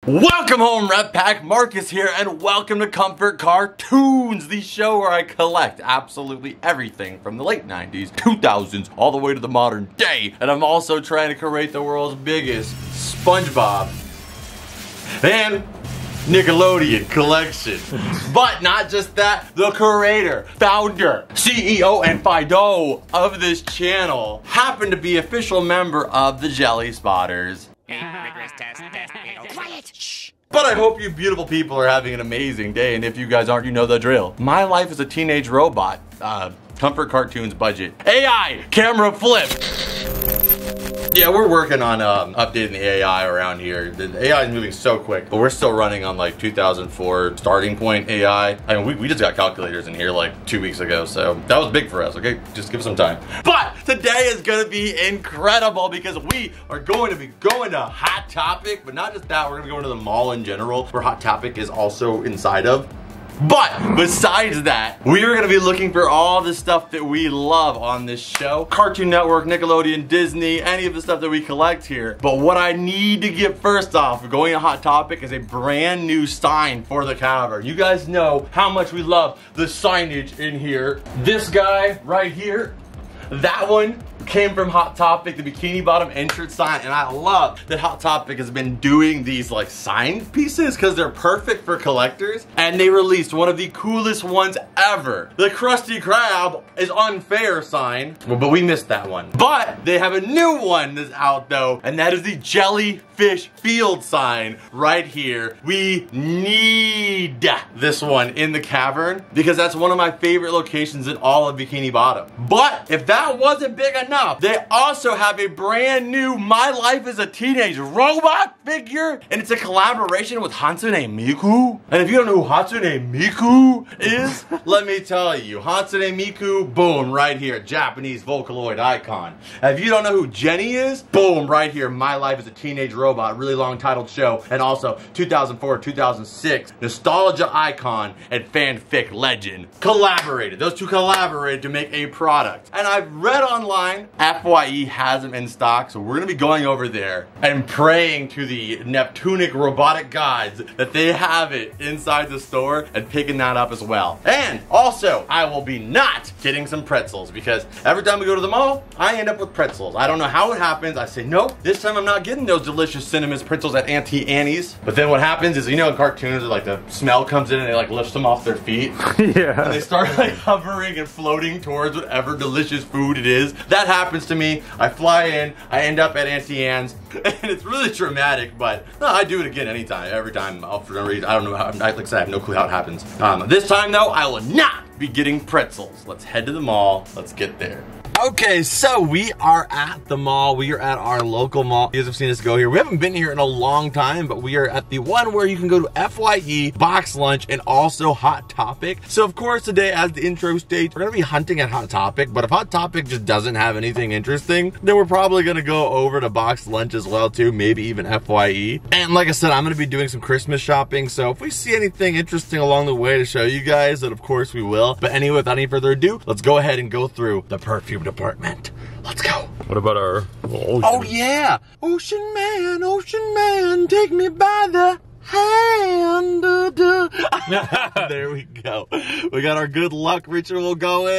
Welcome home, Rep Pack. Marcus here, and welcome to Comfort Cartoons, the show where I collect absolutely everything from the late 90s, 2000s, all the way to the modern day. And I'm also trying to create the world's biggest Spongebob and Nickelodeon collection. But not just that, the creator, founder, CEO, and Fido of this channel happen to be official member of the Jelly Spotters. Quiet! Shh! But I hope you beautiful people are having an amazing day, and if you guys aren't, you know the drill. My life is a teenage robot. Comfort Cartoons budget. AI! Camera flip! Yeah, we're working on updating the AI around here. The AI is moving so quick, but we're still running on like 2004 starting point AI. I mean, we just got calculators in here like 2 weeks ago, so that was big for us, okay? Just give us some time. But today is gonna be incredible because we are going to be going to Hot Topic, but not just that, we're gonna be going to the mall in general, where Hot Topic is also inside of. But besides that, we are gonna be looking for all the stuff that we love on this show. Cartoon Network, Nickelodeon, Disney, any of the stuff that we collect here. But what I need to get first off, going to Hot Topic, is a brand new sign for the cavern. You guys know how much we love the signage in here. This guy right here, that one came from Hot Topic, the Bikini Bottom entrance sign, and I love that Hot Topic has been doing these like sign pieces because they're perfect for collectors, and they released one of the coolest ones ever. The Krusty Krab is unfair sign, but we missed that one. But they have a new one that's out though, and that is the Jellyfish field sign right here. We need this one in the cavern because that's one of my favorite locations in all of Bikini Bottom. But if that wasn't big enough, they also have a brand new My Life as a Teenage Robot figure, and it's a collaboration with Hatsune Miku. And if you don't know who Hatsune Miku is, let me tell you, Hatsune Miku, boom, right here, Japanese Vocaloid icon. And if you don't know who Jenny is, boom, right here, My Life as a Teenage Robot, really long titled show, and also 2004, 2006, nostalgia icon and fanfic legend. Collaborated, those two collaborated to make a product. And I've read online, FYE has them in stock, so we're gonna be going over there and praying to the Neptunic robotic gods that they have it inside the store and picking that up as well. And also, I will be not getting some pretzels because every time we go to the mall, I end up with pretzels. I don't know how it happens. I say, nope, this time I'm not getting those delicious cinnamon pretzels at Auntie Annie's. But then what happens is, you know, in cartoons, like the smell comes in and it like lifts them off their feet. Yeah. And they start like hovering and floating towards whatever delicious food it is. That happens to me. I fly in, I end up at Auntie Anne's, and it's really dramatic, but no, I do it again anytime, every time, for no reason. I don't know how, like I said, I have no clue how it happens. This time though, I will not be getting pretzels. Let's head to the mall, let's get there. Okay, so we are at the mall. We are at our local mall. You guys have seen us go here. We haven't been here in a long time, but we are at the one where you can go to FYE, Box Lunch, and also Hot Topic. So of course today, as the intro states, we're gonna be hunting at Hot Topic, but if Hot Topic just doesn't have anything interesting, then we're probably gonna go over to Box Lunch as well too, maybe even FYE. And like I said, I'm gonna be doing some Christmas shopping, so if we see anything interesting along the way to show you guys, then of course we will. But anyway, without any further ado, let's go ahead and go through the perfume department. Let's go. What about our ocean? Oh yeah! Ocean man, take me by the hand. There we go. We got our good luck ritual going.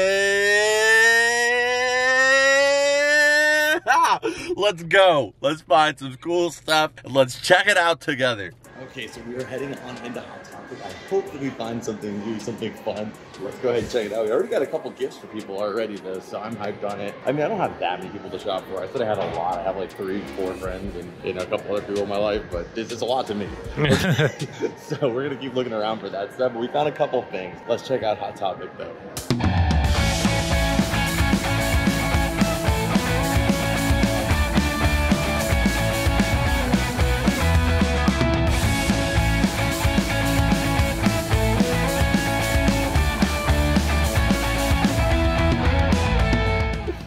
Let's go. Let's find some cool stuff and let's check it out together. Okay, so we are heading on into Hot Topic. I hope that we find something new, something fun. Let's go ahead and check it out. We already got a couple gifts for people already though, so I'm hyped on it. I mean, I don't have that many people to shop for. I said I had a lot. I have like 3, 4 friends and, you know, a couple other people in my life, but this is a lot to me. So we're gonna keep looking around for that stuff, but we found a couple things. Let's check out Hot Topic though.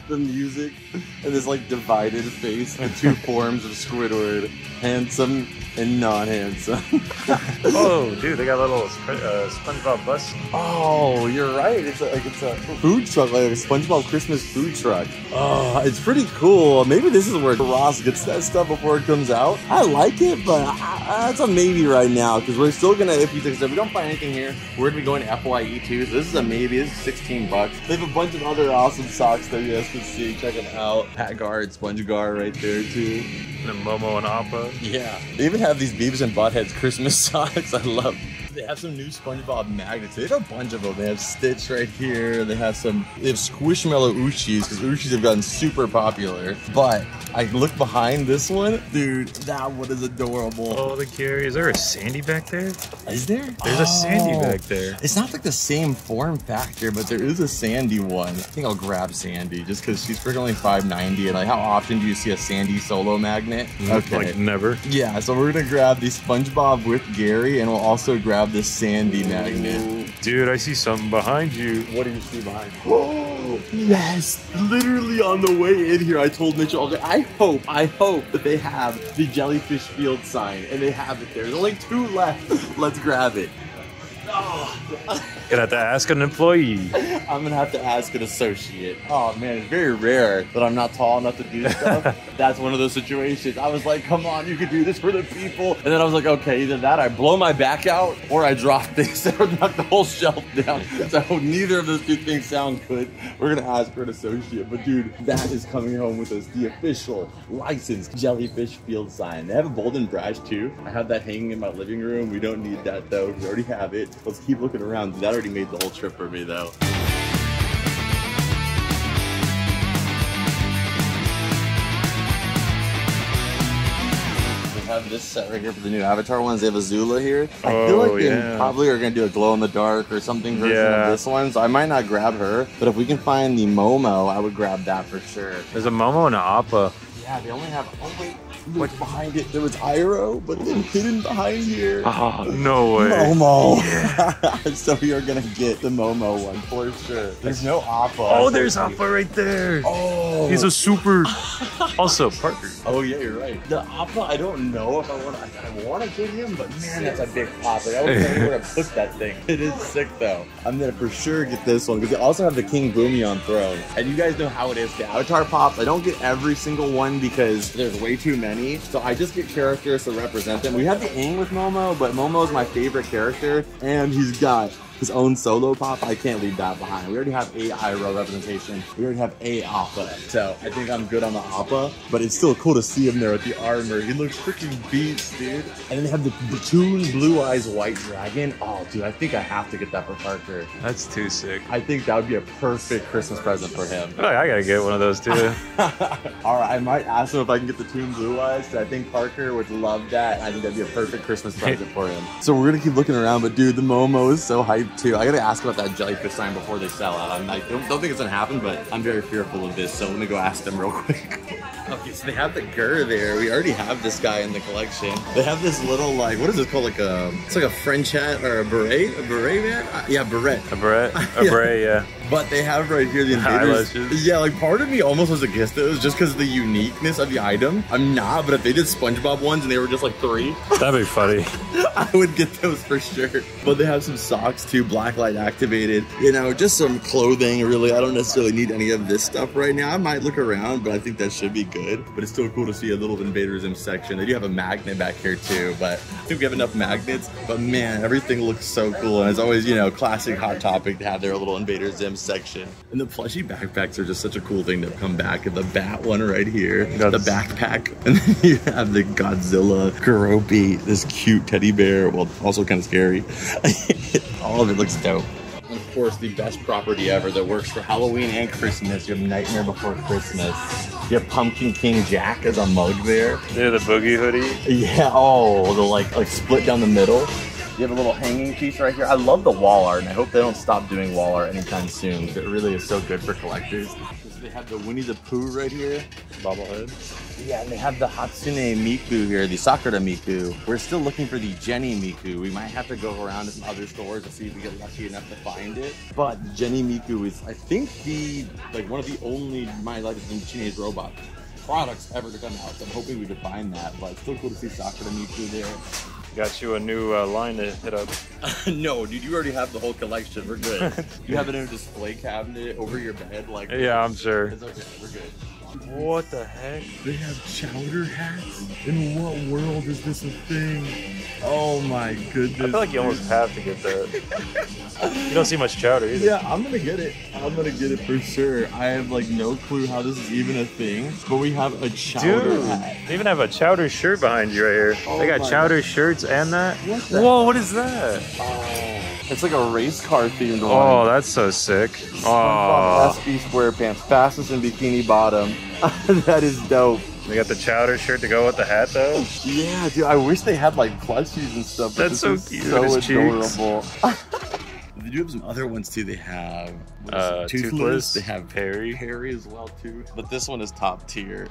The music and this like divided face, the two forms of Squidward, handsome and not handsome. Oh, dude, they got a little SpongeBob bus. Oh, you're right. It's a food truck, like a SpongeBob Christmas food truck. Oh, it's pretty cool. Maybe this is where Ross gets that stuff before it comes out. I like it, but it's a maybe right now because we're still gonna, if we don't find anything here, we're gonna be going to FYE too. So this is a maybe. This is 16 bucks. They have a bunch of other awesome socks that you guys can see. Check them out. Hat guard, sponge guard right there too. And Momo and Appa. Yeah. They even have these Beavis and Butthead's Christmas socks. I love. They have some new SpongeBob magnets. They have a bunch of them. They have Stitch right here. They have Squishmallow Uchis because Uchis have gotten super popular. But I look behind this one, dude. That one is adorable. Oh, the Gary. Is there a Sandy back there? Is there? There's a Sandy back there. It's not like the same form factor, but there is a Sandy one. I think I'll grab Sandy just because she's freaking only $5.90. And like, how often do you see a Sandy solo magnet? Okay. Like never. Yeah, so we're gonna grab the SpongeBob with Gary, and we'll also grab this Sandy magnet. Dude, I see something behind you. What do you see behind you? Oh, yes, literally on the way in here, I told Mitchell, I hope that they have the Jellyfish Field sign, and they have it there. There's only 2 left. Let's grab it. Oh. Gonna have to ask an employee. I'm gonna have to ask an associate. Oh man, it's very rare that I'm not tall enough to do stuff. That's one of those situations. I was like, come on, you can do this for the people. And then I was like, okay, either that I blow my back out or I drop things or knock the whole shelf down. So neither of those 2 things sound good. We're gonna ask for an associate. But dude, that is coming home with us, the official licensed Jellyfish Field sign. They have a Bolden Brash too. I have that hanging in my living room. We don't need that though. We already have it. Let's keep looking around. That already made the whole trip for me though. Have this set right here for the new Avatar ones. They have a Zula here. I feel like they probably are going to do a glow in the dark or something version of this one, so I might not grab her. But if we can find the Momo, I would grab that for sure. There's a Momo and an Appa. Yeah, they only have. Oh wait, look behind it. There was Iroh, but then hidden behind here. Oh no way. Momo. Yeah. So we are gonna get the Momo one for sure. There's no Appa. Oh, there's Appa right there. Oh, he's a super. Also Parker. Oh yeah, you're right. The Appa, I don't know if I want to get him, but man, that's a big pop. Like, I don't know where to put that thing. It is sick though. I'm gonna for sure get this one because they also have the King Boomy on throne. And you guys know how it is. The Avatar pops, I don't get every single one because there's way too many. So I just get characters to represent them. We have the Aang with Momo, but Momo is my favorite character, and he's got his own solo pop. I can't leave that behind. We already have a Iroh representation. We already have a Appa. So I think I'm good on the Appa, but it's still cool to see him there with the armor. He looks freaking beast, dude. And then they have the Toon Blue Eyes White Dragon. Oh, dude, I think I have to get that for Parker. That's too sick. I think that would be a perfect Christmas present for him. Oh, I gotta get one of those too. All right, I might ask him if I can get the Toon Blue Eyes, because I think Parker would love that. I think that'd be a perfect Christmas present for him. So we're gonna keep looking around, but dude, the Momo is so hyped too. I gotta ask about that Jellyfish sign before they sell out. I don't think it's gonna happen, but I'm very fearful of this, so let me go ask them real quick. Okay, so they have the Gur there. We already have this guy in the collection. They have this little, like, what is this called? Like it's like a French hat or a beret? A beret, man? Yeah, beret. A beret? A beret, yeah. But they have right here the invaders. Eyelashes. Yeah, like part of me almost was against it. It was just because of the uniqueness of the item. I'm not, but if they did SpongeBob ones and they were just like 3. That'd be funny. I would get those for sure. But they have some socks too, blacklight activated. You know, just some clothing really. I don't necessarily need any of this stuff right now. I might look around, but I think that should be good. But it's still cool to see a little Invader Zim section. They do have a magnet back here too, but I think we have enough magnets. But man, everything looks so cool. And it's always, you know, classic Hot Topic to have their little Invader Zim section. And the plushie backpacks are just such a cool thing to come back. And the bat one right here, the backpack. And then you have the Godzilla Kurobi, this cute teddy bear. Well, also kind of scary. All of it looks dope. And of course, the best property ever that works for Halloween and Christmas. You have Nightmare Before Christmas. You have Pumpkin King Jack as a mug there. Yeah, the boogie hoodie. Yeah, oh, the like split down the middle. You have a little hanging piece right here. I love the wall art, and I hope they don't stop doing wall art anytime soon. It really is so good for collectors. They have the Winnie the Pooh right here. Bobblehead. Yeah, and they have the Hatsune Miku here, the Sakura Miku. We're still looking for the Jenny Miku. We might have to go around to some other stores to see if we get lucky enough to find it. But Jenny Miku is, I think, one of the only My Life as a Teenage Robot. products ever to come out. So I'm hoping we could find that, but it's still cool to see Sakura Miku there. Got you a new line to hit up. No, dude, you already have the whole collection. We're good. You have it in a display cabinet over your bed, like. Yeah, I'm sure. It's okay. We're good. What the heck? They have chowder hats? In what world is this a thing? Oh my goodness. I feel like you almost have to get that. You don't see much chowder either. Yeah, I'm gonna get it. I'm gonna get it for sure. I have like no clue how this is even a thing, but we have a chowder hat. They even have a chowder shirt behind you right here. Oh they got chowder shirts and that. Whoa, what is that? It's like a race car themed one. Oh, that's so sick. SpongeBob SB SquarePants, fastest in bikini bottom. That is dope. They got the chowder shirt to go with the hat though. Yeah, dude, I wish they had like plushies and stuff. But That's so cute. So His adorable. They do have some other ones too. They have Toothless. They have Perry as well too. But this one is top tier.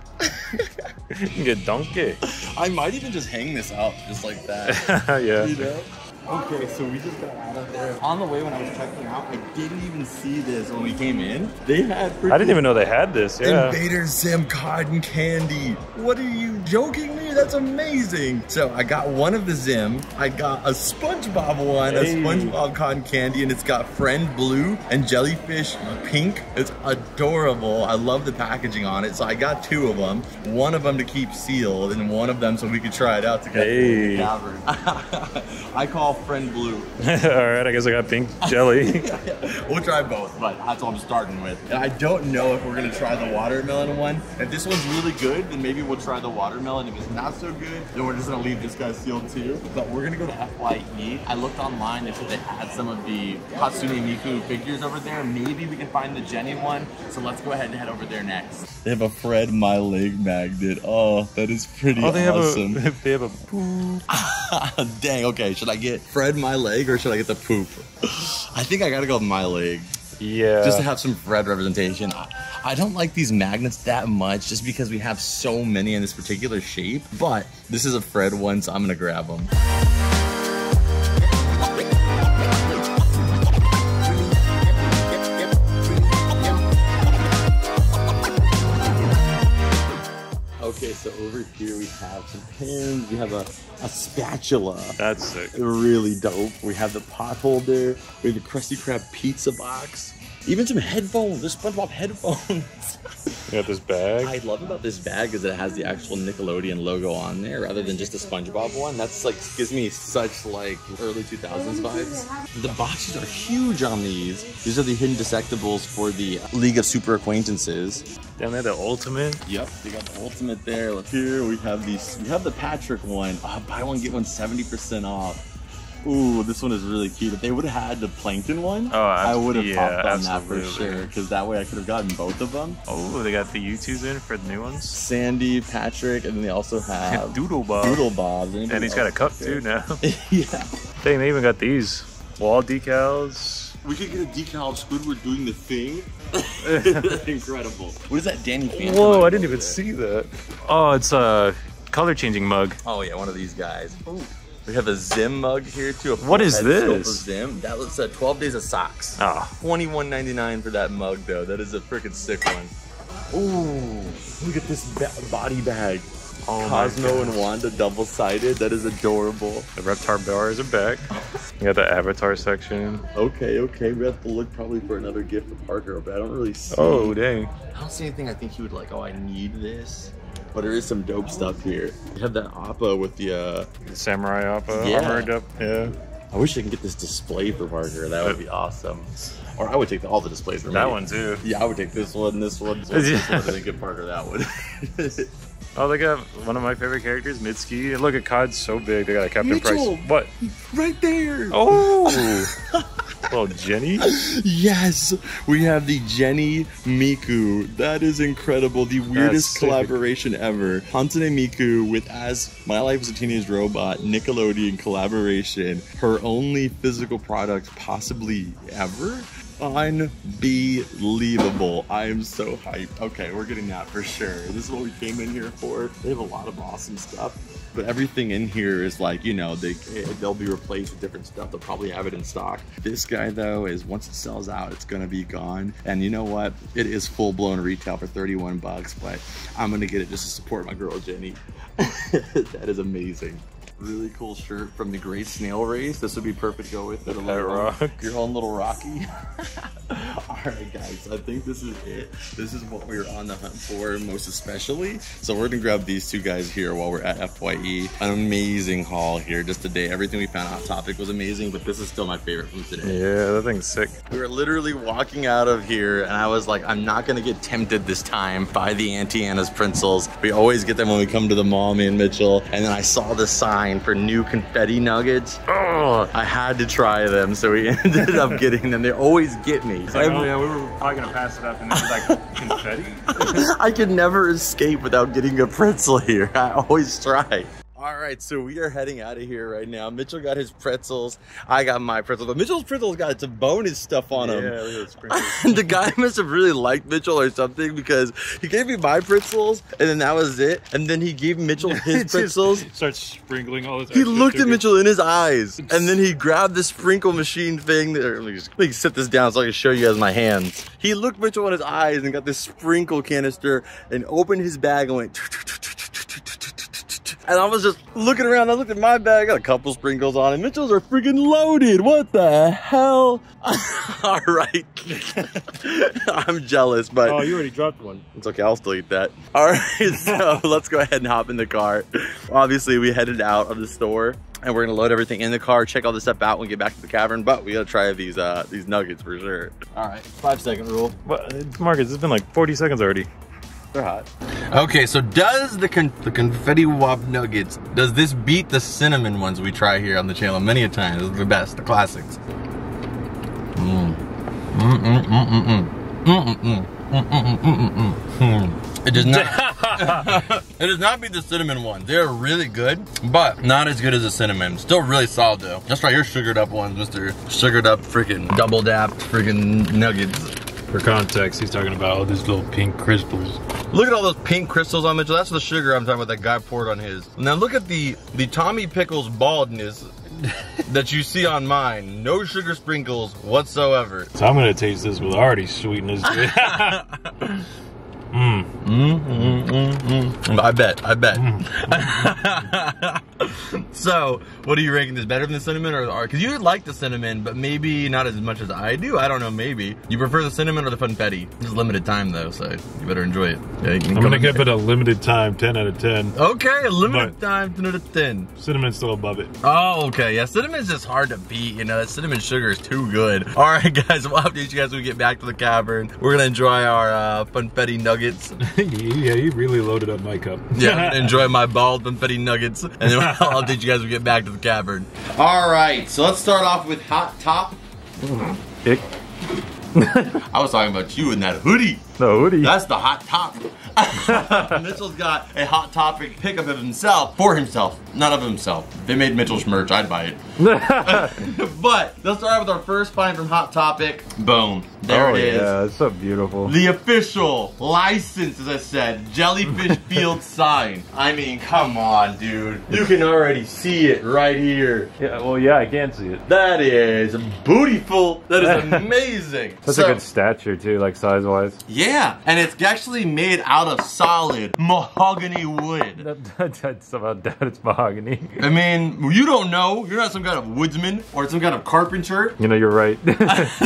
You can get donkey. I might even just hang this up just like that. Yeah. You know? Okay, so we just got out of there. On the way when I was checking out, I didn't even see this when we came in. They had I didn't even know they had this, yeah. Invader Zim cotton candy. What are you joking me? That's amazing. So I got one of the Zim. I got a SpongeBob one, a SpongeBob cotton candy, and it's got Friend Blue and Jellyfish Pink. It's adorable. I love the packaging on it. So I got two of them. One of them to keep sealed and one of them so we could try it out together. Hey. I call Friend Blue. Alright, I guess I got pink jelly. We'll try both, but that's what I'm starting with. And I don't know if we're gonna try the watermelon one. If this one's really good, then maybe we'll try the watermelon. If it's not so good, then we're just gonna leave this guy sealed too. But we're gonna go to FYE. I looked online, they said they had some of the Hatsune Miku figures over there. Maybe we can find the Jenny one. So let's go ahead and head over there next. They have a Fred My Leg magnet. Oh, that is pretty awesome. They have a poop. Dang, okay, should I get Fred My Leg or should I get the poop? I think I gotta go with My Leg. Yeah. Just to have some Fred representation. I don't like these magnets that much just because we have so many in this particular shape, but this is a Fred one, so I'm gonna grab them. Okay, so over here we have some pins. We have a spatula. That's sick. Really dope. We have the pot holder. We have the Krusty Krab pizza box. Even some headphones. There's SpongeBob headphones. You got this bag. I love about this bag is that it has the actual Nickelodeon logo on there rather than just a SpongeBob one. That's like gives me such like early 2000s vibes. The boxes are huge on these. These are the hidden dissectables for the League of Super Acquaintances. Down there, the ultimate. Yep, they got the ultimate there. Look here, we have these. We have the Patrick one. Buy one get one 70% off. Ooh, this one is really cute. If they would have had the Plankton one, I would have popped on that for sure. Because that way I could have gotten both of them. Oh, they got the U2s in for the new ones. Sandy, Patrick, and then they also have Doodlebob. And he's got a cup too now. Yeah. Dang, they even got these wall decals. We could get a decal of Squidward doing the thing. Incredible. What is that, Danny Phantom? Whoa, I didn't even see that. Oh, it's a color changing mug. Oh yeah, one of these guys. Ooh. We have a Zim mug here too. What is this? Zim. That looks at 12 days of socks. Oh. $21.99 for that mug though. That is a freaking sick one. Ooh, look at this body bag. Oh, Cosmo and Wanda double-sided. That is adorable. The Reptar bars are back. You got the Avatar section. Okay. We have to look probably for another gift for Parker, but I don't really see. Oh, dang. I don't see anything I think he would like, oh, I need this. But there is some dope stuff here. We have that Appa with the Samurai Appa. Yeah. Armored up. Yeah. I wish I could get this display for Parker. That would be awesome. Or I would take all the displays for me. That one too. Yeah, I would take this one, this one, this one, and then give Parker that one. Oh, they got one of my favorite characters, Mitsuki. And look at Cod's so big. They got a Captain Mitchell! Price. What? Right there. Oh. Little Jenny. Yes, we have the Jenny Miku. That is incredible. The weirdest collaboration ever. Hatsune Miku with As My Life as a Teenage Robot Nickelodeon collaboration. Her only physical product possibly ever. Unbelievable. I am so hyped. Okay, we're getting that for sure. This is what we came in here for. They have a lot of awesome stuff. but everything in here is like, you know, they'll be replaced with different stuff. They'll probably have it in stock. This guy though is once it sells out, it's gonna be gone. And you know what? It is full-blown retail for 31 bucks, but I'm gonna get it just to support my girl Jenny. That is amazing. Really cool shirt from the Great Snail Race. This would be perfect to go with it. Your own little Rocky. Alright guys, I think this is it. This is what we're on the hunt for most especially. So we're gonna grab these two guys here while we're at FYE. An amazing haul here just today. Everything we found Hot Topic was amazing, but this is still my favorite from today. Yeah, that thing's sick. We were literally walking out of here and I was like, I'm not gonna get tempted this time by the Auntie Anna's pretzels. We always get them when we come to the mall, me and Mitchell. And then I saw the sign for new confetti nuggets. Oh, I had to try them, so we ended up getting them. They always get me. It's like, oh yeah, we were probably gonna pass it up and then like confetti. I can never escape without getting a pretzel here. I always try. All right, so we are heading out of here right now. Mitchell got his pretzels. I got my pretzels. But Mitchell's pretzels got some bonus stuff on them. Yeah, look at the The guy must have really liked Mitchell or something because he gave me my pretzels and then that was it. And then he gave Mitchell his pretzels. Starts sprinkling all this. He looked at Mitchell in his eyes and then he grabbed the sprinkle machine thing. Let me sit this down so I can show you guys my hands. He looked Mitchell in his eyes and got this sprinkle canister and opened his bag and went. And I was just looking around. I looked at my bag, got a couple sprinkles on it. Mitchell's are freaking loaded. What the hell? All right. I'm jealous, but. Oh, you already dropped one. It's okay. I'll still eat that. All right. So let's go ahead and hop in the car. Obviously, we headed out of the store and we're gonna load everything in the car, check all this stuff out when we get back to the cavern. But we gotta try these nuggets for sure. All right. 5-second rule. What, Marcus? It's been like 40 seconds already. They're hot. Okay, so does the confetti wop nuggets, does this beat the cinnamon ones we try here on the channel many a time? Those are the best, the classics. It does not. It does not beat the cinnamon ones. They're really good, but not as good as the cinnamon. Still really solid though. Let's try your sugared up ones, Mr. Sugared up freaking double dapped freaking nuggets. For context, he's talking about all these little pink crystals. Look at all those pink crystals on Mitchell. That's the sugar I'm talking about that guy poured on his. Now look at the Tommy Pickles baldness that you see on mine. No sugar sprinkles whatsoever. So I'm gonna taste this with already sweetness. I bet. So, what are you ranking this? Better than the cinnamon or because you like the cinnamon, but maybe not as much as I do. I don't know, maybe. You prefer the cinnamon or the funfetti? This is limited time though, so you better enjoy it. Yeah, I'm gonna give it a limited time, 10 out of 10. Okay, a limited time, 10 out of 10. Cinnamon's still above it. Oh, okay. Yeah, cinnamon's just hard to beat. You know, that cinnamon sugar is too good. All right, guys, we'll update you guys when we get back to the cavern. We're gonna enjoy our funfetti nuggets. Yeah, you really loaded up my cup. Yeah, enjoy my bald funfetti nuggets, and then I'll update you guys when we get back to the cavern. All right, so let's start off with Hot Top. Ick. I was talking about you in that hoodie. The hoodie. That's the Hot Top. Mitchell's got a Hot Topic pickup of himself, for himself, not of himself. If they made Mitchell's merch, I'd buy it. But let's start with our first find from Hot Topic. Boom. There it is. Yeah, it's so beautiful. The official license, as I said, Jellyfish Field sign. I mean, come on, dude. You can already see it right here. Yeah, well, yeah, I can see it. That is bootyful. That is amazing. That's a good stature too, like size-wise. Yeah, and it's actually made out of solid mahogany wood. That's about that. It's mahogany. I mean, you don't know. You're not some kind of woodsman or some kind of carpenter. You know, you're right.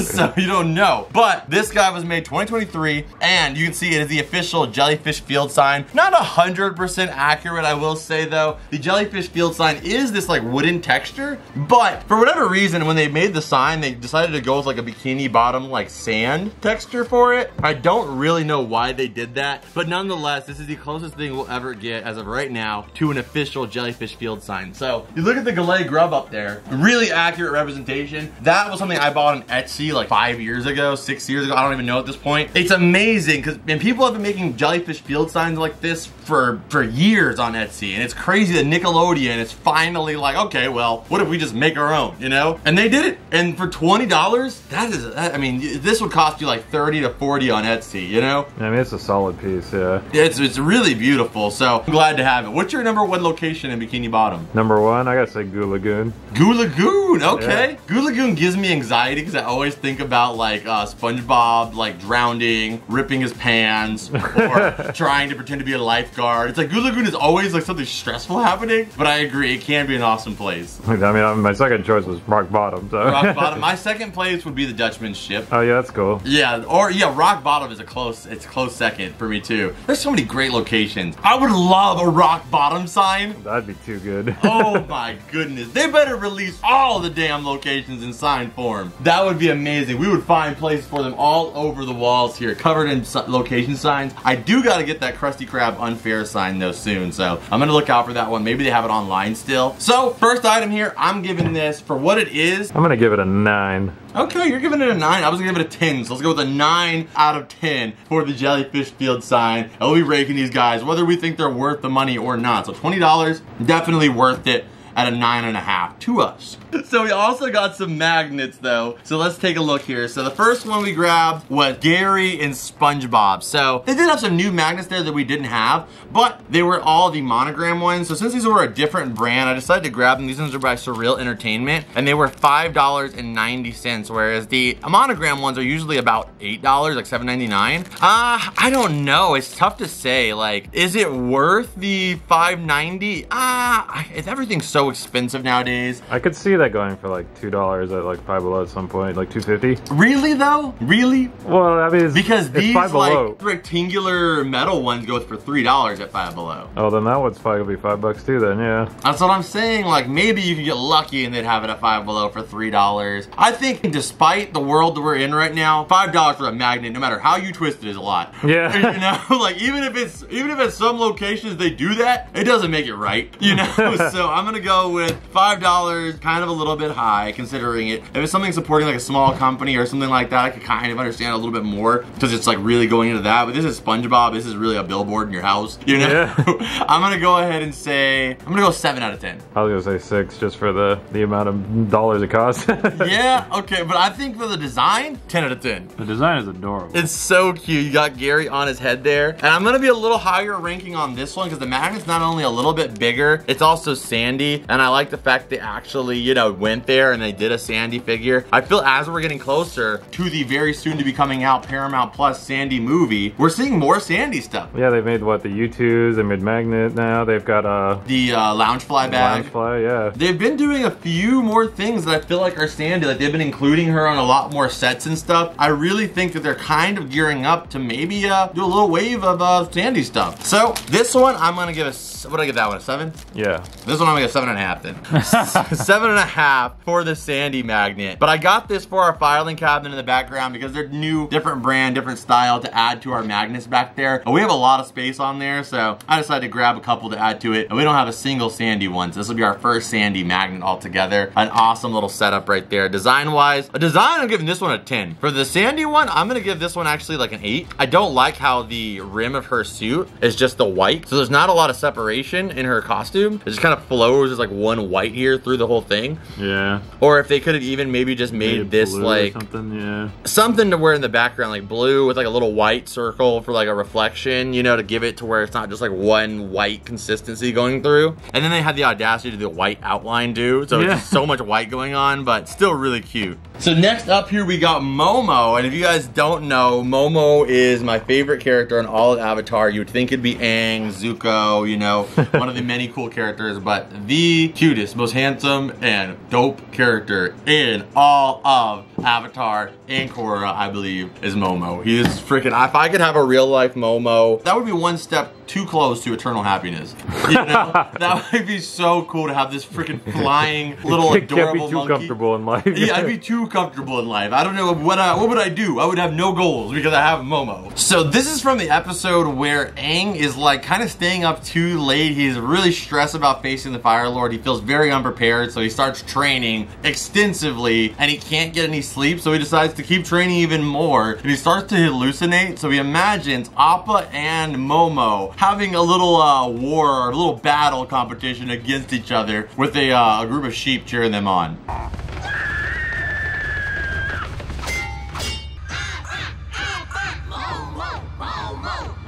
So you don't know. But this guy was made 2023, and you can see it is the official Jellyfish Field sign. Not 100% accurate, I will say though. The Jellyfish Field sign is this like wooden texture, but for whatever reason, when they made the sign, they decided to go with like a bikini bottom, like sand texture for it. I don't really know why they did that, but nonetheless, this is the closest thing we'll ever get as of right now to an official Jellyfish Field sign. So you look at the Gallet grub up there, really accurate representation. That was something I bought on Etsy like 5 years ago, 6 years ago, I don't even know at this point. It's amazing because people have been making Jellyfish Field signs like this for years on Etsy, and it's crazy that Nickelodeon is finally like, okay, well, what if we just make our own, you know? And they did it, and for $20, that is, I mean, this would cost you like 30 to 40 on Etsy, you know? I mean, it's a solid piece, yeah. It's really beautiful, so I'm glad to have it. What's your #1 location in Bikini Bikini Bottom? Number 1, I gotta say Goo Lagoon. Goo Lagoon, okay. Yeah. Goo Lagoon gives me anxiety because I always think about like Spongebob like drowning, ripping his pants, or trying to pretend to be a lifeguard. It's like Goo Lagoon is always like something stressful happening, but I agree, it can be an awesome place. I mean, my second choice was Rock Bottom, so. Rock Bottom. My second place would be the Dutchman's ship. Oh yeah, that's cool. Yeah, or yeah, Rock Bottom is a close second for me too. There's so many great locations. I would love a Rock Bottom sign. That'd be too good. Oh my goodness. They better release all the damn locations in sign form. That would be amazing. We would find places for them all over the walls here, covered in location signs. I do gotta get that Krusty Krab unfair sign though soon, so I'm gonna look out for that one. Maybe they have it online still. So, first item here, I'm giving this for what it is. I'm gonna give it a 9. Okay, you're giving it a 9. I was gonna give it a 10, so let's go with a 9 out of 10 for the Jellyfish Field sign. And we'll be raking these guys, whether we think they're worth the money or not. So $20, definitely worth it at a 9.5 to us. So we also got some magnets though. So let's take a look here. So the first one we grabbed was Gary and Spongebob. So they did have some new magnets there that we didn't have, but they were all the monogram ones. So since these were a different brand, I decided to grab them. These ones are by Surreal Entertainment, and they were $5.90, whereas the monogram ones are usually about $8, like $7.99. I don't know. It's tough to say. Like, is it worth the $5.90? Everything's so expensive nowadays. I could see that going for like $2 at like Five Below at some point, like $2.50. Really though? Really? Well, I mean, because these Five Below. like rectangular metal ones go for $3 at Five Below. Oh, then that one's probably gonna be $5 too then, yeah. That's what I'm saying. Like maybe you could get lucky and they'd have it at Five Below for $3. I think despite the world that we're in right now, $5 for a magnet, no matter how you twist it, is a lot. Yeah. You know, like even if at some locations they do that, it doesn't make it right. You know, so I'm gonna go with $5, kind of a little bit high considering it. If it's something supporting like a small company or something like that, I could kind of understand a little bit more because it's like really going into that. But this is SpongeBob. This is really a billboard in your house. You know, yeah. I'm gonna go ahead and say I'm gonna go 7 out of 10. I was gonna say 6 just for the amount of dollars it costs. Yeah, okay, but I think for the design, 10 out of 10. The design is adorable. It's so cute. You got Gary on his head there, and I'm gonna be a little higher ranking on this one because the magnet's not only a little bit bigger, it's also sandy, and I like the fact they actually, you know, went there and they did a sandy figure. I feel as we're getting closer to the very soon to be coming out Paramount Plus Sandy movie, we're seeing more sandy stuff. Yeah, they've made what, the U2s, they made Magnet now, they've got the Loungefly bag. Loungefly, yeah. They've been doing a few more things that I feel like are sandy, like they've been including her on a lot more sets and stuff. I really think that they're kind of gearing up to maybe do a little wave of sandy stuff. So this one, I'm gonna give what did I give that one, a 7? Yeah. This one I'm gonna give 7.5 then. 7.5 for the sandy magnet. But I got this for our filing cabinet in the background because they're new, different brand, different style to add to our magnets back there. But we have a lot of space on there, so I decided to grab a couple to add to it. And we don't have a single sandy one, so this will be our first sandy magnet altogether. An awesome little setup right there. Design-wise, I'm giving this one a 10. For the sandy one, I'm gonna give this one actually like an 8. I don't like how the rim of her suit is just the white, so there's not a lot of separation in her costume. It just kind of flows as like one white here through the whole thing. Yeah. Or if they could have even maybe just made this like something, yeah. Something to wear in the background, like blue with like a little white circle for like a reflection, you know, to give it to where it's not just like one white consistency going through. And then they had the audacity to do the white outline too, so it's just so much white going on, but still really cute. So next up here we got Momo, and if you guys don't know, Momo is my favorite character in all of Avatar. You would think it'd be Aang, Zuko, you know, one of the many cool characters, but the cutest, most handsome, and dope character in all of Avatar and Korra, I believe, is Momo. He is freaking, if I could have a real life Momo, that would be one step too close to eternal happiness. You know? That would be so cool to have this freaking flying little adorable monkey. Can't be too comfortable in life. Yeah, I'd be too comfortable in life. I don't know what would I do? I would have no goals because I have Momo. So this is from the episode where Aang is like kind of staying up too late. He's really stressed about facing the Fire Lord. He feels very unprepared, so he starts training extensively and he can't get any sleep, so he decides to keep training even more, and he starts to hallucinate. So he imagines Appa and Momo having a little war, or a little battle competition against each other with a group of sheep cheering them on.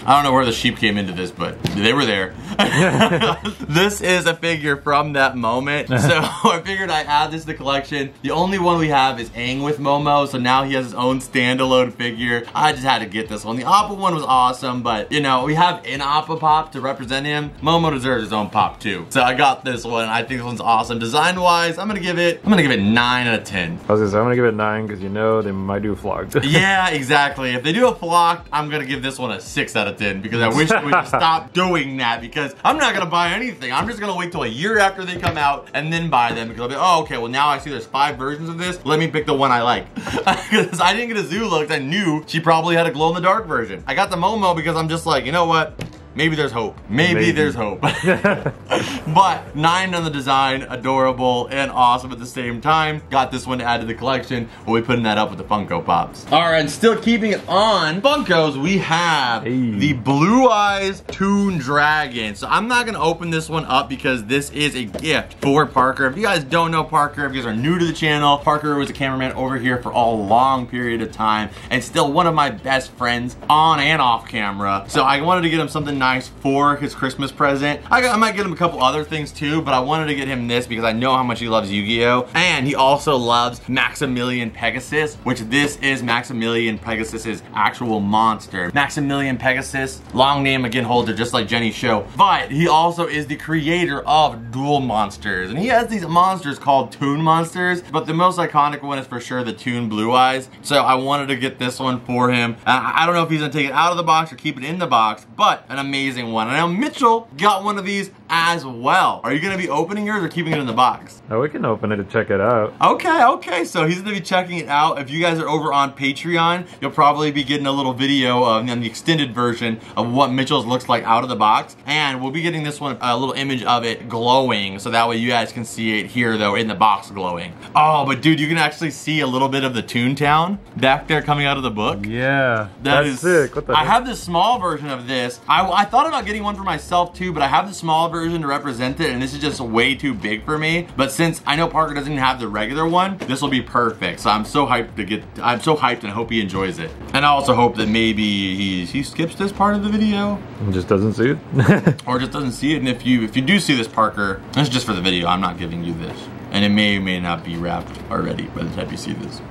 I don't know where the sheep came into this, but they were there. This is a figure from that moment. So I figured I'd add this to the collection. The only one we have is Aang with Momo, so now he has his own standalone figure. I just had to get this one. The Appa one was awesome, but you know, we have an Appa pop to represent him. Momo deserves his own pop too. So I got this one. I think this one's awesome. Design wise, I'm gonna give it 9 out of 10. I was gonna say, I'm gonna give it 9 because you know they might do a flocked. Yeah, exactly. If they do a flocked, I'm gonna give this one a 6 out of 10 because I wish we would stop doing that because I'm not gonna buy anything. I'm just gonna wait till a year after they come out and then buy them because I'll be, oh, okay, well now I see there's 5 versions of this. Let me pick the one I like. Because I didn't get a Zulu because I knew she probably had a glow in the dark version. I got the Momo because I'm just like, you know what? Maybe there's hope. Maybe there's hope. But 9 on the design, adorable and awesome at the same time. Got this one to add to the collection. We'll be putting that up with the Funko Pops. All right, and still keeping it on Funkos, we have the Blue Eyes Toon Dragon. So I'm not gonna open this one up because this is a gift for Parker. If you guys don't know Parker, if you guys are new to the channel, Parker was a cameraman over here for a long period of time and still one of my best friends on and off camera. So I wanted to get him something nice for his Christmas present. I might get him a couple other things too, but I wanted to get him this because I know how much he loves Yu-Gi-Oh! And he also loves Maximilian Pegasus, which this is Maximilian Pegasus's actual monster. Maximilian Pegasus, long name again holder, just like Jenny's show. But he also is the creator of Duel Monsters. And he has these monsters called Toon Monsters, but the most iconic one is for sure the Toon Blue Eyes. So I wanted to get this one for him. I don't know if he's gonna take it out of the box or keep it in the box, but an amazing one. And I know Mitchell got one of these as well. Are you gonna be opening yours or keeping it in the box? Oh, we can open it to check it out. Okay, so he's gonna be checking it out. If you guys are over on Patreon, you'll probably be getting a little video of the extended version of what Mitchell's looks like out of the box. And we'll be getting this one, a little image of it glowing, so that way you guys can see it here though, in the box glowing. Oh, but dude, you can actually see a little bit of the Toontown back there coming out of the book. Yeah, that's sick. What the I heck? have this small version of this. I thought about getting one for myself too, but I have the small version to represent it, and this is just way too big for me. But since I know Parker doesn't have the regular one, this will be perfect. So I'm so hyped and I hope he enjoys it. And I also hope that maybe he skips this part of the video. And just doesn't see it. Or just doesn't see it. And if you do see this, Parker, this is just for the video. I'm not giving you this. And it may or may not be wrapped already by the time you see this.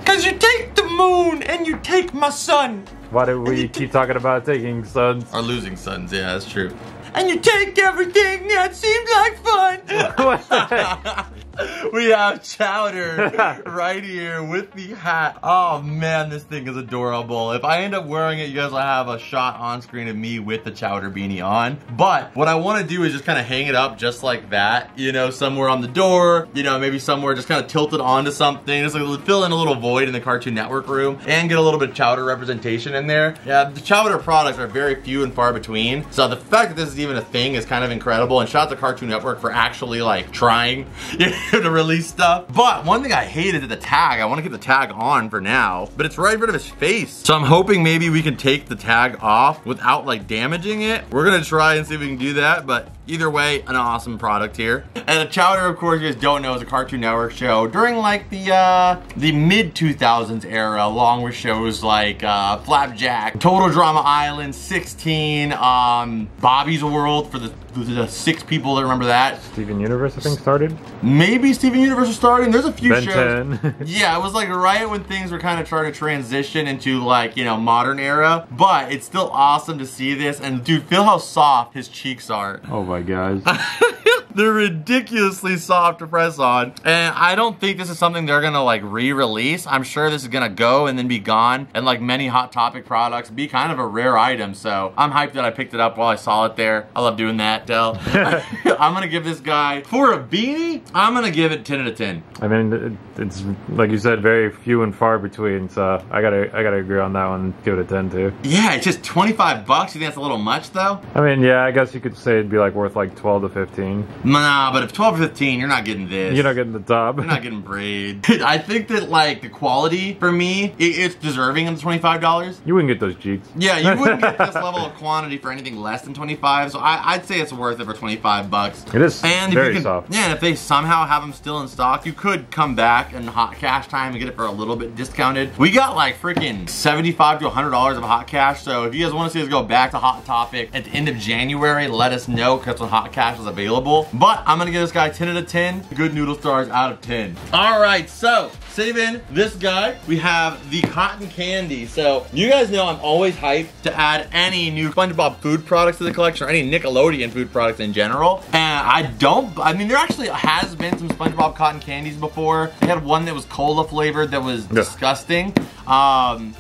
Cause you take the moon and you take my son. Why do we keep talking about taking sons? Or losing sons, yeah, that's true. And you take everything that seems like fun. What the heck? We have Chowder right here with the hat. Oh man, this thing is adorable. If I end up wearing it, you guys will have a shot on screen of me with the Chowder beanie on. But what I want to do is just kind of hang it up just like that, you know, somewhere on the door, you know, maybe somewhere just kind of tilted onto something, just like fill in a little void in the Cartoon Network room and get a little bit of Chowder representation in there. Yeah, the Chowder products are very few and far between. So the fact that this is even a thing is kind of incredible, and shout out to Cartoon Network for actually like trying to release stuff. But one thing I hated is the tag. I want to keep the tag on for now, but it's right in front of his face. So I'm hoping maybe we can take the tag off without like damaging it. We're gonna try and see if we can do that, but either way, an awesome product here. And the Chowder, of course, you guys don't know, is a Cartoon Network show during like the mid 2000s era, along with shows like Flapjack, Total Drama Island, 16, Bobby's World for the 6 people that remember that. Steven Universe, I think, started. Maybe Steven Universe was starting. There's a few Ben shows. 10. Yeah, it was like right when things were kind of trying to transition into like, you know, modern era. But it's still awesome to see this. And dude, feel how soft his cheeks are. Oh my gosh. They're ridiculously soft to press on. And I don't think this is something they're gonna like re-release. I'm sure this is gonna go and then be gone. And like many Hot Topic products, be kind of a rare item. So I'm hyped that I picked it up while I saw it there. I love doing that, Del. I'm gonna give this guy, for a beanie, I'm gonna give it 10 out of 10. I mean, it's like you said, very few and far between. So I gotta agree on that one. Give it a 10 too. Yeah, it's just 25 bucks. You think that's a little much though? I mean, yeah, I guess you could say it'd be like worth like 12 to 15. Nah, but if 12 or 15, you're not getting this. You're not getting the top. You're not getting braid. I think that like the quality for me, it's deserving of the $25. You wouldn't get those cheeks. Yeah, you wouldn't get this level of quantity for anything less than 25. So I'd say it's worth it for 25 bucks. It is very soft. Yeah, and if they somehow have them still in stock, you could come back in hot cash time and get it for a little bit discounted. We got like freaking $75 to $100 of hot cash. So if you guys want to see us go back to Hot Topic at the end of January, let us know because when hot cash is available. But I'm gonna give this guy 10 out of 10. Good noodle stars out of 10. All right, so saving this guy, we have the cotton candy. So you guys know I'm always hyped to add any new SpongeBob food products to the collection or any Nickelodeon food products in general. And I mean, there actually has been some SpongeBob cotton candies before. They had one that was cola flavored that was disgusting.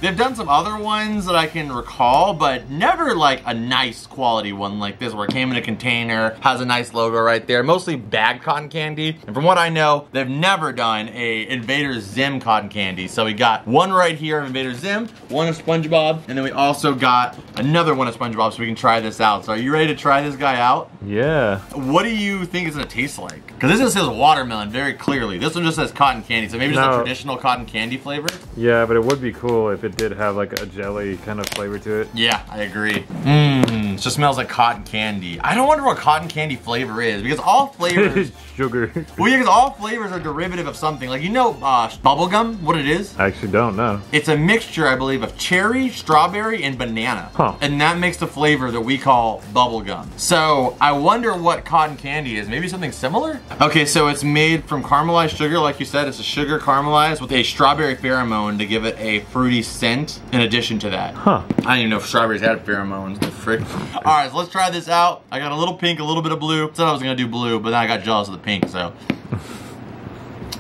They've done some other ones that I can recall, but never like a nice quality one like this where it came in a container, has a nice logo right there. Mostly bagged cotton candy. And from what I know, they've never done a Invader Zim cotton candy. So we got one right here of Invader Zim, one of SpongeBob, and then we also got another one of SpongeBob so we can try this out. So are you ready to try this guy out? Yeah. What do you think it's gonna taste like? Because this just says watermelon very clearly. This one just says cotton candy, so maybe just a traditional cotton candy flavor? Yeah, but it would be cool if it did have like a jelly kind of flavor to it. Yeah, I agree. It just smells like cotton candy. I don't wonder what cotton candy flavor is because all flavors... Sugar. Well, yeah, because all flavors are derivative of something. Like, you know bubblegum, what it is? I actually don't know. It's a mixture, I believe, of cherry, strawberry, and banana. Huh. And that makes the flavor that we call bubblegum. So I wonder what cotton candy is. Maybe something similar? Okay, so it's made from caramelized sugar. Like you said, it's a sugar caramelized with a strawberry pheromone to give it a fruity scent in addition to that. Huh. I didn't even know if strawberries had pheromones. The frick. All right, so let's try this out. I got a little pink, a little bit of blue. Said I was gonna do blue, but then I got jealous of the pink, so.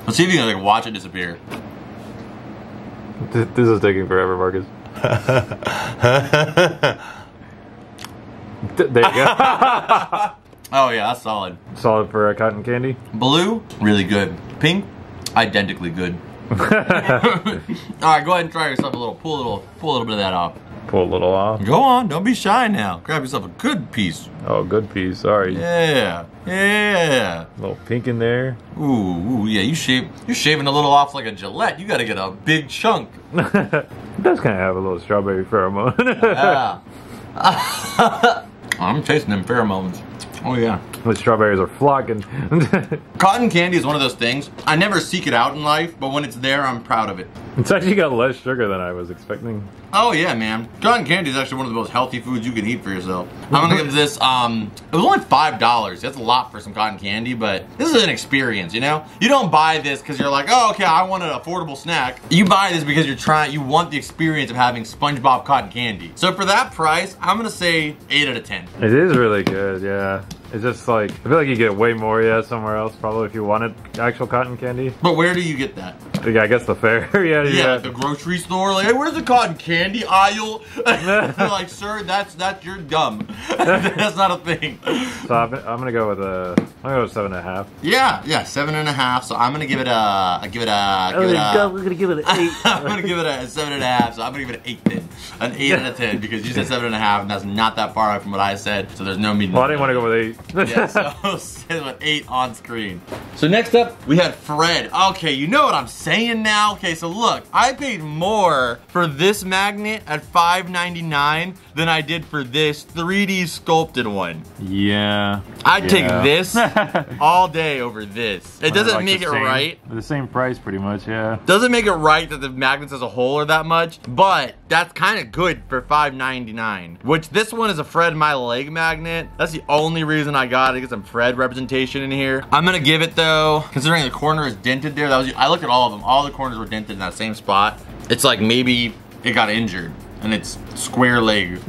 Let's see if you can like watch it disappear. This is taking forever, Marcus. There you go. Oh yeah, that's solid. Solid for a cotton candy. Blue, really good. Pink, identically good. All right, go ahead and try yourself a little. Pull a little bit of that off. Pull a little off. Go on, don't be shy now. Grab yourself a good piece. Oh, good piece. Sorry. Yeah, yeah. A little pink in there. Ooh, yeah. You're shaving a little off like a Gillette. You got to get a big chunk. It does kind of have a little strawberry pheromone. Yeah. I'm tasting them pheromones. Oh yeah. The strawberries are flocking. Cotton candy is one of those things. I never seek it out in life, but when it's there, I'm proud of it. It's actually got less sugar than I was expecting. Oh yeah, man. Cotton candy is actually one of the most healthy foods you can eat for yourself. I'm gonna give this, it was only $5. That's a lot for some cotton candy, but this is an experience, you know? You don't buy this because you're like, oh, okay, I want an affordable snack. You buy this because you want the experience of having SpongeBob cotton candy. So for that price, I'm gonna say 8 out of 10. It is really good, yeah. It's just like, I feel like you get way more, somewhere else probably if you wanted actual cotton candy. But where do you get that? Yeah, I guess the fair. Yeah, like the grocery store. Like, hey, where's the cotton candy aisle? Like, sir, that's you're dumb. That's not a thing. So I'm gonna go with I'm gonna go with 7.5. Yeah, 7.5. So I'm gonna give it a. We're gonna give it an 8. I'm gonna give it a 7.5. So I'm gonna give it an 8 then. An 8 out of 10 because you said 7.5, and that's not that far off from what I said. So there's no meaning. Well, I didn't want to go with 8. Yeah, so say with 8 on screen. So next up, we had Fred. Okay, you know what I'm saying now? Okay, so look, I paid more for this magnet at $5.99 than I did for this 3D sculpted one. Yeah. I'd take this all day over this. It doesn't make it right. The same price pretty much, yeah. Doesn't make it right that the magnets as a whole are that much, but that's kind of good for $5.99. Which this one is a Fred My Leg magnet. That's the only reason I got it, to get some Fred representation in here. I'm gonna give it though, considering the corner is dented there, I looked at all of them. All the corners were dented in that same spot. It's like maybe it got injured and it's square leg.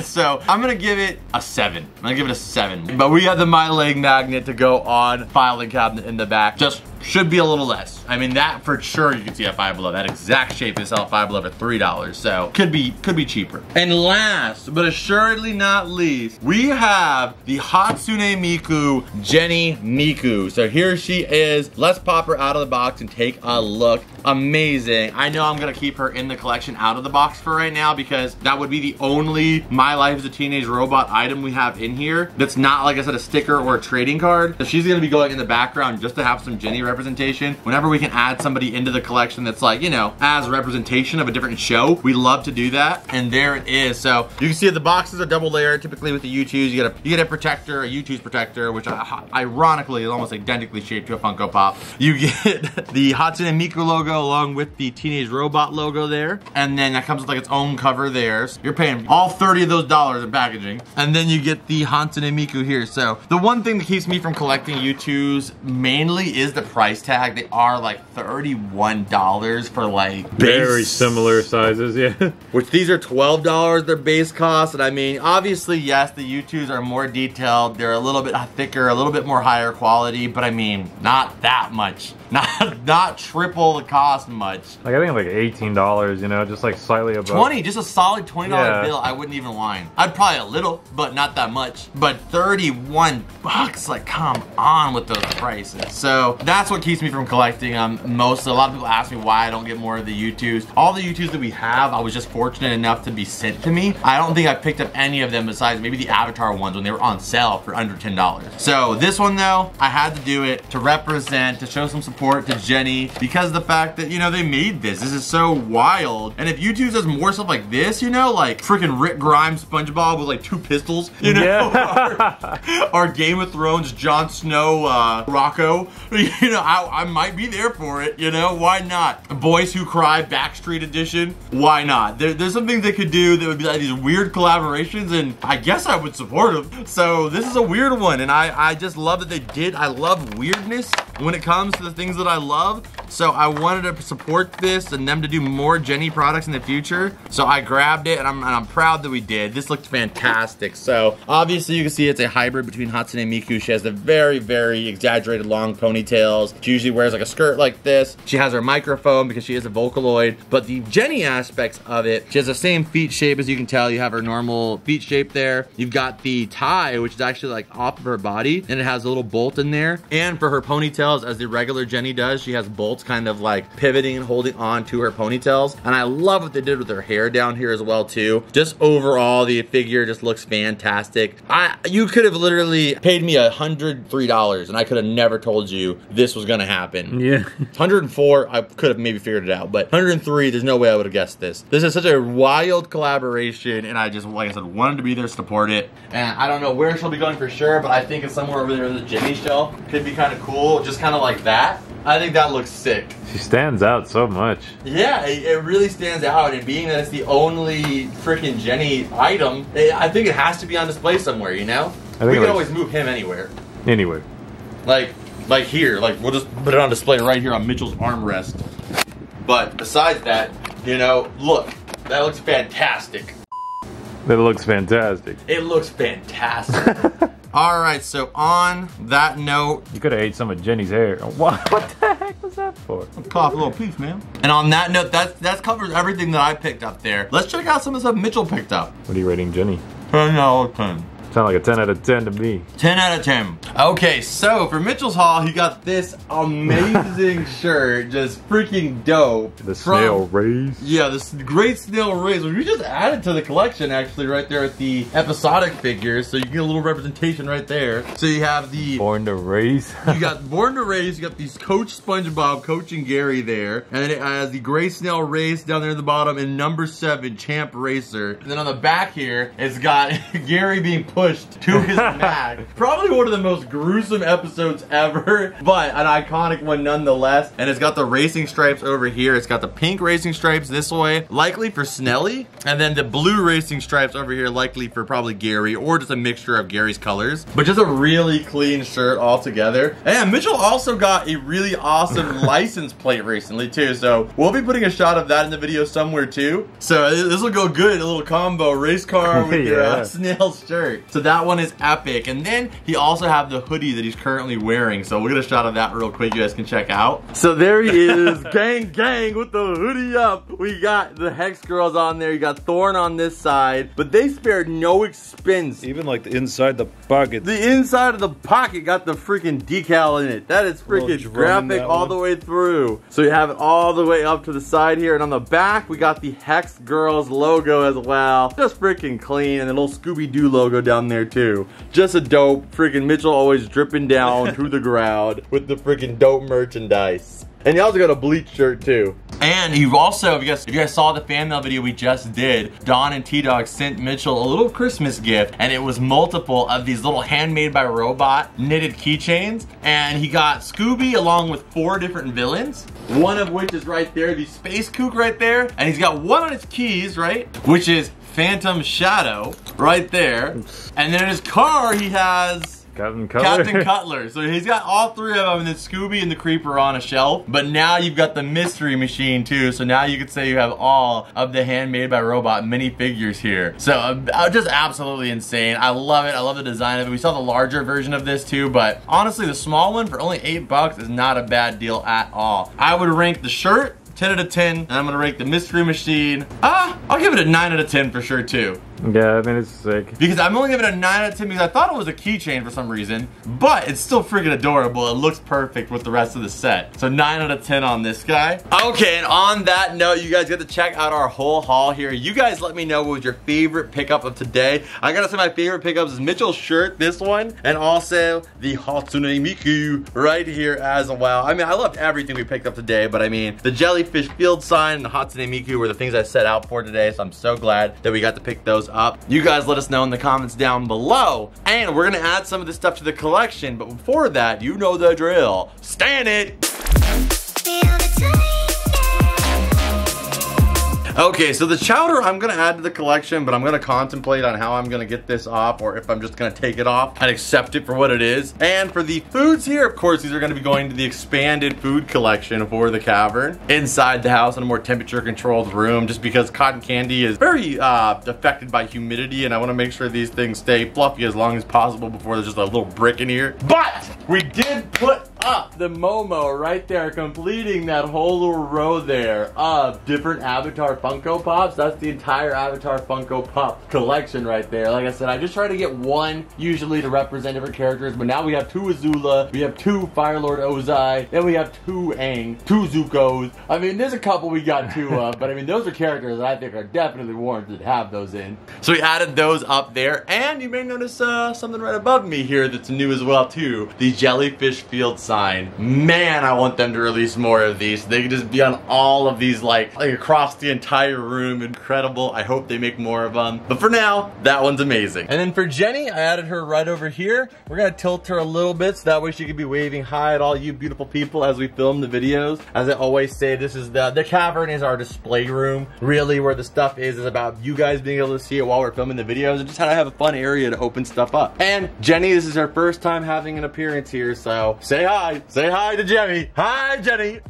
So I'm gonna give it a 7. I'm gonna give it a 7. But we have the My Leg magnet to go on filing cabinet in the back. Just should be a little less. I mean, that for sure you can see at Five Below. That exact shape they sell at Five Below for $3. So could be cheaper. And last but assuredly not least, we have the Hatsune Miku Jenny Miku. So here she is. Let's pop her out of the box and take a look. Amazing. I know I'm gonna keep her in the collection out of the box for right now because that would be the only My Life as a Teenage Robot item we have in here that's not, like I said, a sticker or a trading card. So she's gonna be going in the background just to have some Jenny representation. Whenever we can add somebody into the collection that's like, you know, as representation of a different show, we love to do that. And there it is. So you can see the boxes are double layered. Typically with the U2s, you get a protector, a U2's protector, which ironically is almost identically shaped to a Funko Pop. You get the Hatsune Miku logo along with the Teenage Robot logo there. And then that comes with like its own cover there. So you're paying all 30 of those dollars in packaging. And then you get the Hatsune Miku here. So the one thing that keeps me from collecting U2s mainly is the price tag. They are like $31 for like very similar sizes, yeah. Which these are $12 their base cost. And I mean, obviously, yes, the U2s are more detailed. They're a little bit thicker, a little bit more higher quality, but I mean, not that much. Not triple the cost much. Like I think like $18, you know, just like slightly above. 20, just a solid $20 bill. I wouldn't even whine. I'd probably a little, but not that much. But 31 bucks, like come on with those prices. So that's what keeps me from collecting them. A lot of people ask me why I don't get more of the U2s. All the U2s that we have, I was just fortunate enough to be sent to me. I don't think I picked up any of them besides maybe the Avatar ones when they were on sale for under $10. So this one though, I had to do it to represent, to show some support to Jenny because of the fact that, you know, they made this. This is so wild. And if YouTube does more stuff like this, you know, like freaking Rick Grimes Spongebob with like 2 pistols, you know, yeah. Or Game of Thrones Jon Snow Rocco, you know, I might be there for it, you know, why not? Boys Who Cry Backstreet Edition, why not? There's some things they could do that would be like these weird collaborations, and I guess I would support them. So this is a weird one, and I just love that they did. I love weirdness when it comes to the things that I love. So I wanted to support this and them to do more Jenny products in the future. So I grabbed it, and I'm proud that we did. This looked fantastic. So obviously you can see it's a hybrid between Hatsune Miku. She has the very, very exaggerated long ponytails. She usually wears like a skirt like this. She has her microphone because she is a Vocaloid. But the Jenny aspects of it, she has the same feet shape as you can tell. You have her normal feet shape there. You've got the tie, which is actually like off of her body, and it has a little bolt in there. And for her ponytails, as the regular Jenny does, she has bolts kind of like pivoting and holding on to her ponytails. And I love what they did with her hair down here as well too. Just overall, the figure just looks fantastic. You could have literally paid me $103 and I could have never told you this was gonna happen. Yeah. 104, I could have maybe figured it out, but 103, there's no way I would have guessed this. This is such a wild collaboration, and I just, like I said, wanted to be there to support it. And I don't know where she'll be going for sure, but I think it's somewhere over there in the Jenny shelf. Could be kind of cool, just kind of like that. I think that looks sick. She stands out so much. Yeah, it really stands out, and being that it's the only freaking Jenny item, I think it has to be on display somewhere, you know? We can always move him anywhere. Anywhere. Like here, like we'll just put it on display right here on Mitchell's armrest. But besides that, you know, look, that looks fantastic. That looks fantastic. It looks fantastic. All right, so on that note, you could have ate some of Jenny's hair. What the heck was that for? Cough a little piece, man. And on that note, that covers everything that I picked up there. Let's check out some of the stuff Mitchell picked up. What are you rating Jenny? 10 out of 10. Sound like a 10 out of 10 to me. 10 out of 10. Okay, so for Mitchell's haul, he got this amazing shirt, just freaking dope. The snail race. Yeah, this great snail race, which we just added to the collection actually right there at the episodic figures, so you get a little representation right there. So you have the Born to Race. You got Born to Race, you got these Coach Spongebob coaching Gary there, and then it has the gray snail race down there at the bottom, and number 7 Champ Racer. And then on the back here, it's got Gary being pushed to his back. Probably one of the most gruesome episodes ever, but an iconic one nonetheless. And it's got the racing stripes over here. It's got the pink racing stripes this way, likely for Snelly, and then the blue racing stripes over here, likely for probably Gary, or just a mixture of Gary's colors. But just a really clean shirt altogether. And Mitchell also got a really awesome license plate recently too, so we'll be putting a shot of that in the video somewhere too. So this will go good, a little combo race car with your snail shirt. So that one is epic. And then he also have the hoodie that he's currently wearing. So we'll get a shot of that real quick, you guys can check out. So there he is, gang gang with the hoodie up. We got the Hex girls on there. You got Thorn on this side, but they spared no expense. Even like the inside the pocket. The inside of the pocket got the freaking decal in it. That is freaking graphic all the way through. So you have it all the way up to the side here, and on the back we got the Hex girls logo as well. Just freaking clean, and a little Scooby-Doo logo down there too. Just a dope. Freaking Mitchell always dripping down to the ground with the freaking dope merchandise. And you also got a bleach shirt too. And you've also, if you guys saw the fan mail video we just did, Dawn and T-Dog sent Mitchell a little Christmas gift, and it was multiple of these little handmade by robot knitted keychains. And he got Scooby along with 4 different villains. One of which is right there, the Space Kook right there. And he's got one on his keys, right? Which is Phantom Shadow right there. And then in his car, he has Captain Cutler. Captain Cutler. So he's got all 3 of them, and then Scooby and the Creeper on a shelf. But now you've got the Mystery Machine too. So now you could say you have all of the handmade by robot minifigures here. So just absolutely insane. I love it. I love the design of it. We saw the larger version of this too, but honestly, the small one for only $8 is not a bad deal at all. I would rank the shirt 10 out of 10, and I'm gonna rank the Mystery Machine. I'll give it a 9 out of 10 for sure too. Yeah, I mean, it's sick. Because I'm only giving it a 9 out of 10 because I thought it was a keychain for some reason, but it's still freaking adorable. It looks perfect with the rest of the set. So 9 out of 10 on this guy. Okay, and on that note, you guys get to check out our whole haul here. You guys let me know what was your favorite pickup of today. I gotta say my favorite pickups is Mitchell's shirt, this one, and also the Hatsune Miku right here as well. I mean, I loved everything we picked up today, but I mean, the Jellyfish field sign and the Hatsune Miku were the things I set out for today, so I'm so glad that we got to pick those up. You guys let us know in the comments down below, and we're gonna add some of this stuff to the collection, but before that, you know the drill. Stan it! Okay, so the chowder I'm gonna add to the collection, but I'm gonna contemplate on how I'm gonna get this off, or if I'm just gonna take it off and accept it for what it is. And for the foods here, of course, these are gonna be going to the expanded food collection for the cavern inside the house in a more temperature controlled room, just because cotton candy is very affected by humidity, and I wanna make sure these things stay fluffy as long as possible before there's just a little brick in here. But we did put up the Momo right there, completing that whole little row there of different Avatar Funko Pops. That's the entire Avatar Funko Pop collection right there. Like I said, I just try to get one usually to represent different characters, but now we have 2 Azula, we have 2 Fire Lord Ozai, then we have 2 Aang, 2 Zuko's. I mean, there's a couple we got 2 of, but I mean, those are characters that I think are definitely warranted to have those in. So we added those up there, and you may notice something right above me here that's new as well too. The Jellyfish field sign. Man, I want them to release more of these. They can just be on all of these, like across the entire room. Incredible. I hope they make more of them. But for now, that one's amazing. And then for Jenny, I added her right over here. We're gonna tilt her a little bit so that way she can be waving hi at all you beautiful people as we film the videos. As I always say, this is the cavern is our display room. Really, where the stuff is about you guys being able to see it while we're filming the videos, and just how to have a fun area to open stuff up. And Jenny, this is her first time having an appearance here, so say hi. Say hi to Jenny. Hi, Jenny.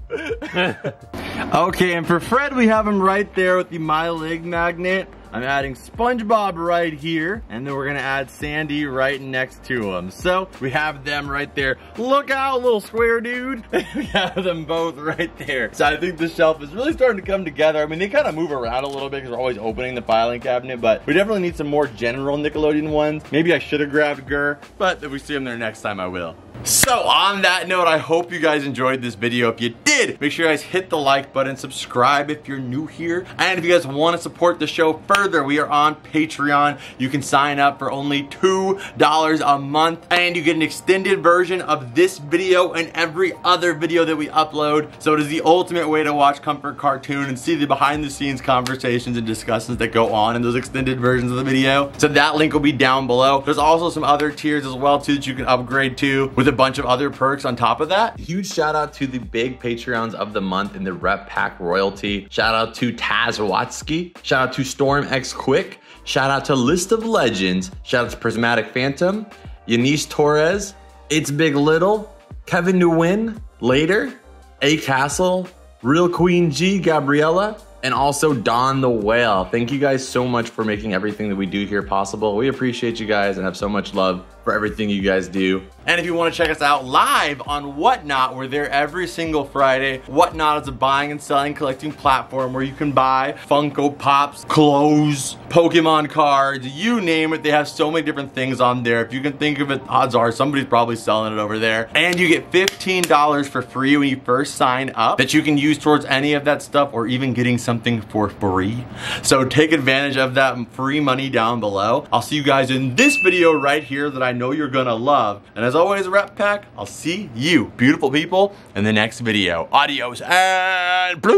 Okay, and for Fred, we have him right there with the My Leg magnet. I'm adding Spongebob right here, and then we're gonna add Sandy right next to him. So we have them right there. Look out, little square dude. We have them both right there. So I think the shelf is really starting to come together. I mean, they kind of move around a little bit because we're always opening the filing cabinet, but we definitely need some more general Nickelodeon ones. Maybe I should have grabbed Gur, but if we see him there next time, I will. So on that note, I hope you guys enjoyed this video. If you did, make sure you guys hit the like button, subscribe if you're new here, and if you guys want to support the show further, we are on Patreon. You can sign up for only $2 a month, and you get an extended version of this video and every other video that we upload. So it is the ultimate way to watch Comfort Cartoon and see the behind the scenes conversations and discussions that go on in those extended versions of the video. So that link will be down below. There's also some other tiers as well too that you can upgrade to with a bunch of other perks on top of that. Huge shout out to the big Patreons of the month in the Rep Pack royalty. Shout out to Taz Watsky. Shout out to Storm X Quick. Shout out to List of Legends. Shout out to Prismatic Phantom. Yanis Torres. It's Big Little. Kevin Nguyen. Later. A Castle. Real Queen G. Gabriella. And also Don the Whale. Thank you guys so much for making everything that we do here possible. We appreciate you guys and have so much love for everything you guys do. And if you want to check us out live on Whatnot, we're there every single Friday. Whatnot is a buying and selling collecting platform where you can buy Funko Pops, clothes, Pokemon cards, you name it. They have so many different things on there. If you can think of it, odds are somebody's probably selling it over there. And you get $15 for free when you first sign up that you can use towards any of that stuff or even getting something for free. So take advantage of that free money down below. I'll see you guys in this video right here that I know you're gonna love. And as always, Rep Pack, I'll see you, beautiful people, in the next video. Adios and bloop.